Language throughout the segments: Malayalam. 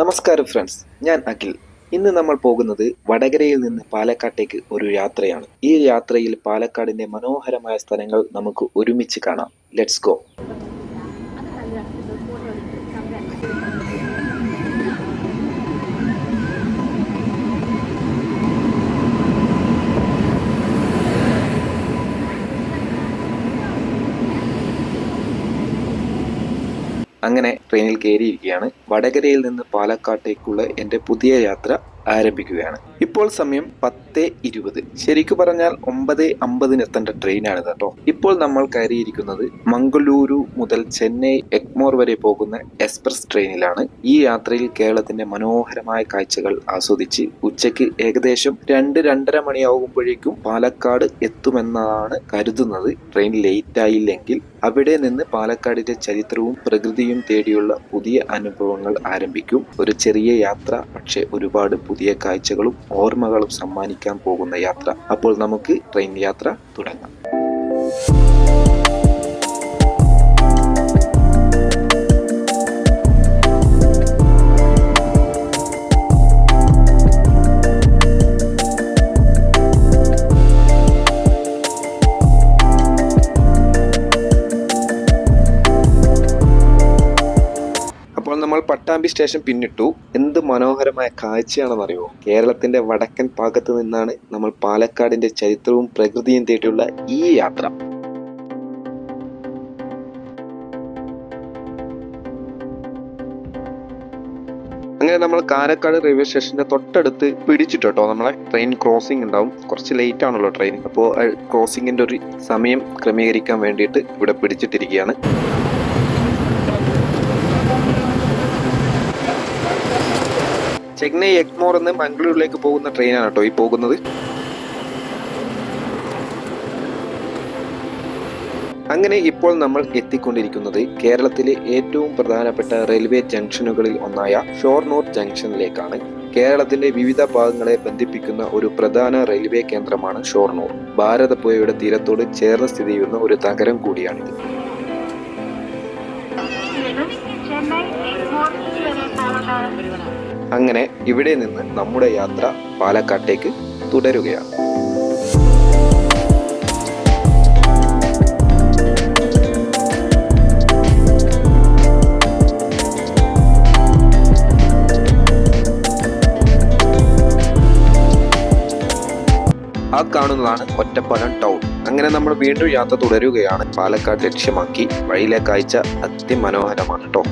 നമസ്കാരം ഫ്രണ്ട്സ്, ഞാൻ അഖിൽ. ഇന്ന് നമ്മൾ പോകുന്നത് വടകരയിൽ നിന്ന് പാലക്കാട്ടേക്ക് ഒരു യാത്രയാണ്. ഈ യാത്രയിൽ പാലക്കാടിന്റെ മനോഹരമായ സ്ഥലങ്ങൾ നമുക്ക് ഒരുമിച്ച് കാണാം. Let's go. അങ്ങനെ ട്രെയിനിൽ കയറിയിരിക്കുകയാണ്. വടകരയിൽ നിന്ന് പാലക്കാട്ടേക്കുള്ള എൻ്റെ പുതിയ യാത്ര ആരംഭിക്കുകയാണ്. ഇപ്പോൾ സമയം 10:20. ശരിക്കു പറഞ്ഞാൽ 9:50 എത്തേണ്ട ട്രെയിനാണിത് കേട്ടോ. ഇപ്പോൾ നമ്മൾ കയറിയിരിക്കുന്നത് മംഗളൂരു മുതൽ ചെന്നൈ എഗ്മോർ വരെ പോകുന്ന എക്സ്പ്രസ് ട്രെയിനിലാണ്. ഈ യാത്രയിൽ കേരളത്തിന്റെ മനോഹരമായ കാഴ്ചകൾ ആസ്വദിച്ച് ഉച്ചയ്ക്ക് ഏകദേശം 2-2:30 മണിയാകുമ്പോഴേക്കും പാലക്കാട് എത്തുമെന്നാണ് കരുതുന്നത്. ട്രെയിൻ ലേറ്റ് ആയില്ലെങ്കിൽ അവിടെ നിന്ന് പാലക്കാടിന്റെ ചരിത്രവും പ്രകൃതിയും തേടിയുള്ള പുതിയ അനുഭവങ്ങൾ ആരംഭിക്കും. ഒരു ചെറിയ യാത്ര, പക്ഷെ ഒരുപാട് പുതിയ കാഴ്ചകളും ഓർമ്മകളും സമ്മാനിക്കാൻ പോകുന്ന യാത്ര. അപ്പോൾ നമുക്ക് ട്രെയിൻ യാത്ര തുടങ്ങാം. നമ്മൾ പട്ടാമ്പി സ്റ്റേഷൻ പിന്നിട്ടു. എന്ത് മനോഹരമായ കാഴ്ചയാണെന്നറിയോ? കേരളത്തിന്റെ വടക്കൻ ഭാഗത്ത് നിന്നാണ് നമ്മൾ പാലക്കാടിന്റെ ചരിത്രവും പ്രകൃതിയും തേടിയുള്ള ഈ യാത്ര. അങ്ങനെ നമ്മൾ കാരക്കാട് റെയിൽവേ സ്റ്റേഷന്റെ തൊട്ടടുത്ത് പിടിച്ചിട്ടോ. നമ്മളെ ട്രെയിൻ ക്രോസിംഗ് ഉണ്ടാവും. കുറച്ച് ലേറ്റ് ആണല്ലോ ട്രെയിൻ. അപ്പോൾ ക്രോസിംഗിന്റെ ഒരു സമയം ക്രമീകരിക്കാൻ വേണ്ടിയിട്ട് ഇവിടെ പിടിച്ചിട്ടിരിക്കുകയാണ്. ചെന്നൈ എഗ്മോർ എന്ന് മംഗളൂരിലേക്ക് പോകുന്ന ട്രെയിനാണ് കേട്ടോ ഈ പോകുന്നത്. അങ്ങനെ ഇപ്പോൾ നമ്മൾ എത്തിക്കൊണ്ടിരിക്കുന്നത് കേരളത്തിലെ ഏറ്റവും പ്രധാനപ്പെട്ട റെയിൽവേ ജംഗ്ഷനുകളിൽ ഒന്നായ ഷൊർണൂർ ജംഗ്ഷനിലേക്കാണ്. കേരളത്തിന്റെ വിവിധ ഭാഗങ്ങളെ ബന്ധിപ്പിക്കുന്ന ഒരു പ്രധാന റെയിൽവേ കേന്ദ്രമാണ് ഷൊർണൂർ. ഭാരതപ്പുഴയുടെ തീരത്തോട് ചേർന്ന് സ്ഥിതി ചെയ്യുന്ന ഒരു നഗരം കൂടിയാണിത്. അങ്ങനെ ഇവിടെ നിന്ന് നമ്മുടെ യാത്ര പാലക്കാട്ടേക്ക് തുടരുകയാണ്. ആ കാണുന്നതാണ് ഒറ്റപ്പാലം ടൗൺ. അങ്ങനെ നമ്മൾ വീണ്ടും യാത്ര തുടരുകയാണ്. പാലക്കാട് ലക്ഷ്യമാക്കി. വഴിയിലെ കാഴ്ച അതിമനോഹരമാണ് കേട്ടോ.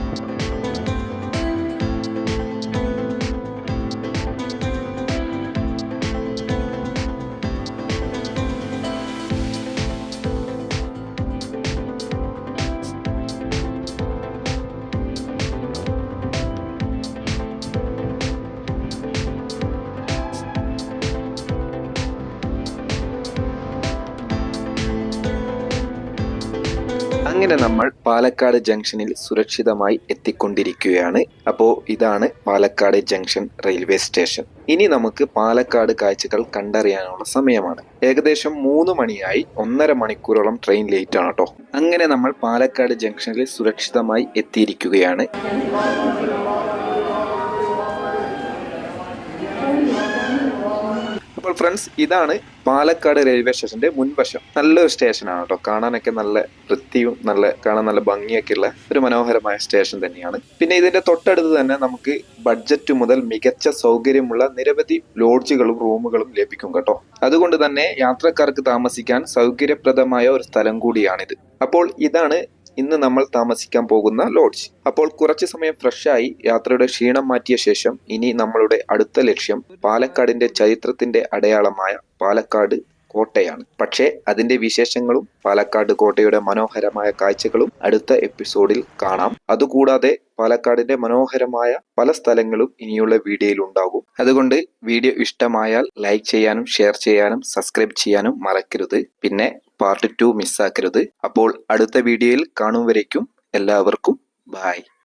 അങ്ങനെ നമ്മൾ പാലക്കാട് ജംഗ്ഷനിൽ സുരക്ഷിതമായി എത്തിക്കൊണ്ടിരിക്കുകയാണ്. അപ്പോൾ ഇതാണ് പാലക്കാട് ജംഗ്ഷൻ റെയിൽവേ സ്റ്റേഷൻ. ഇനി നമുക്ക് പാലക്കാട് കാഴ്ചകൾ കണ്ടറിയാനുള്ള സമയമാണ്. ഏകദേശം 3 മണിയായി. 1.5 മണിക്കൂറോളം ട്രെയിൻ ലേറ്റ് ആണ് കേട്ടോ. അങ്ങനെ നമ്മൾ പാലക്കാട് ജംഗ്ഷനിൽ സുരക്ഷിതമായി എത്തിയിരിക്കുകയാണ്. അപ്പോൾ ഫ്രണ്ട്സ്, ഇതാണ് പാലക്കാട് റെയിൽവേ സ്റ്റേഷന്റെ മുൻവശം. നല്ലൊരു സ്റ്റേഷനാണ് കേട്ടോ. കാണാനൊക്കെ നല്ല വൃത്തിയും കാണാൻ നല്ല ഭംഗിയൊക്കെ ഉള്ള ഒരു മനോഹരമായ സ്റ്റേഷൻ തന്നെയാണ്. പിന്നെ ഇതിന്റെ തൊട്ടടുത്ത് തന്നെ നമുക്ക് ബഡ്ജറ്റ് മുതൽ മികച്ച സൗകര്യമുള്ള നിരവധി ലോഡ്ജുകളും റൂമുകളും ലഭിക്കും കേട്ടോ. അതുകൊണ്ട് തന്നെ യാത്രക്കാർക്ക് താമസിക്കാൻ സൗകര്യപ്രദമായ ഒരു സ്ഥലം കൂടിയാണിത്. അപ്പോൾ ഇതാണ് ഇന്ന് നമ്മൾ താമസിക്കാൻ പോകുന്ന ലോഡ്ജ്. അപ്പോൾ കുറച്ചു സമയം ഫ്രഷായി യാത്രയുടെ ക്ഷീണം മാറ്റിയ ശേഷം ഇനി നമ്മളുടെ അടുത്ത ലക്ഷ്യം പാലക്കാടിന്റെ ചരിത്രത്തിന്റെ അടയാളമായ പാലക്കാട് കോട്ടയാണ്. പക്ഷേ അതിന്റെ വിശേഷങ്ങളും പാലക്കാട് കോട്ടയുടെ മനോഹരമായ കാഴ്ചകളും അടുത്ത എപ്പിസോഡിൽ കാണാം. അതുകൂടാതെ പാലക്കാടിന്റെ മനോഹരമായ പല സ്ഥലങ്ങളും ഇനിയുള്ള വീഡിയോയിൽ ഉണ്ടാകും. അതുകൊണ്ട് വീഡിയോ ഇഷ്ടമായാൽ ലൈക്ക് ചെയ്യാനും ഷെയർ ചെയ്യാനും സബ്സ്ക്രൈബ് ചെയ്യാനും മറക്കരുത്. പിന്നെ പാർട്ട് 2 മിസ്സാക്കരുത്. അപ്പോൾ അടുത്ത വീഡിയോയിൽ കാണും വരേക്കും എല്ലാവർക്കും ബൈ.